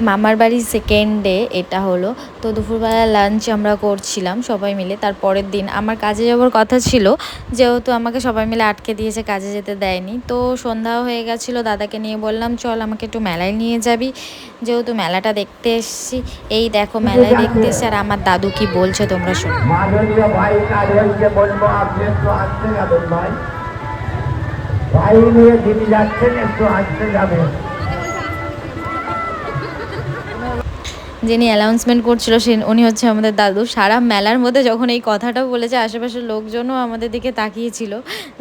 মামার বাড়ির second day এটা হলো। তো দুপুরবেলা লাঞ্চ আমরা করছিলাম সবাই মিলে। তারপরের দিন আমার কাজে যাওয়ার কথা ছিল, যেহেতু আমাকে সবাই মিলে আটকে দিয়েছে, কাজে যেতে দেয়নি। তো সন্ধ্যাও হয়ে গেছিলো, দাদাকে নিয়ে বললাম চল আমাকে একটু মেলায় নিয়ে যাবি, যেহেতু মেলাটা দেখতে এসছি। এই দেখো মেলায় দেখতে এসছি, আর আমার দাদু কি বলছে তোমরা শোনো। ভাই নিয়ে যিনি যাচ্ছেন একটু আসতে যাবেন। যিনি অ্যানাউন্সমেন্ট করছিল উনি হচ্ছে আমাদের দাদু। সারা মেলার মধ্যে যখন এই কথাটা বলেছে, আশেপাশের লোকজনও আমাদের দিকে তাকিয়েছিল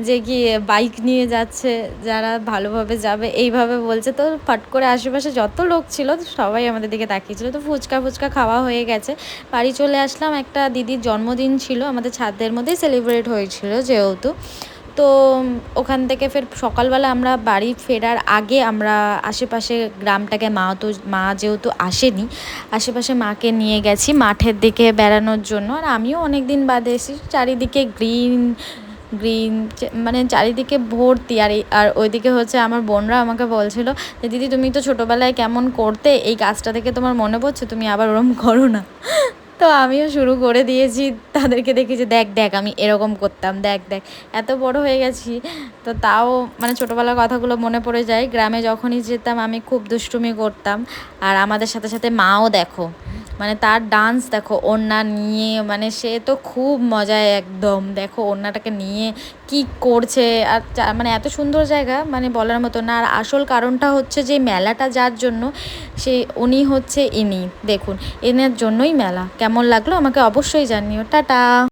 যে কি বাইক নিয়ে যাচ্ছে, যারা ভালোভাবে যাবে এইভাবে বলছে। তো ফট করে আশেপাশে যত লোক ছিল সবাই আমাদের দিকে তাকিয়েছিল। তো ফুচকা খাওয়া হয়ে গেছে, বাড়ি চলে আসলাম। একটা দিদির জন্মদিন ছিল, আমাদের ছাদের মধ্যেই সেলিব্রেট হয়েছিল যেহেতু। তো ওখান থেকে ফের সকালবেলা আমরা বাড়ি ফেরার আগে আমরা আশেপাশে গ্রামটাকে মা যেহেতু আসেনি, আশেপাশে মাকে নিয়ে গেছি মাঠের দিকে বেড়ানোর জন্য। আর আমিও অনেক দিন বাদে এসেছি। চারিদিকে গ্রিন গ্রিন, মানে চারিদিকে ভর্তি। আর ওইদিকে হচ্ছে আমার বোনরা আমাকে বলছিল যে দিদি তুমি তো ছোটোবেলায় কেমন করতে, এই গাছটা থেকে তোমার মনে পড়ছে, তুমি আবার ওরম করো না। তো আমিও শুরু করে দিয়েছি, তাদেরকে দেখি যে দেখ দেখ আমি এরকম করতাম, দেখ দেখ। এত বড় হয়ে গেছি তো তাও মানে ছোটোবেলার কথাগুলো মনে পড়ে যায়। গ্রামে যখনই যেতাম আমি খুব দুষ্টুমি করতাম। আর আমাদের সাথে সাথে মাও দেখো, মানে তার ডান্স দেখো ওড়না নিয়ে, মানে সে তো খুব মজায় একদম। দেখো ওড়নাটাকে নিয়ে কি করছে। আর মানে এত সুন্দর জায়গা, মানে বলার মতো না। আর আসল কারণটা হচ্ছে যে মেলাটা যার জন্য, উনি হচ্ছে ইনি, দেখুন এনার জন্যই মেলা। কেমন লাগলো আমাকে অবশ্যই জানিও। টাটা।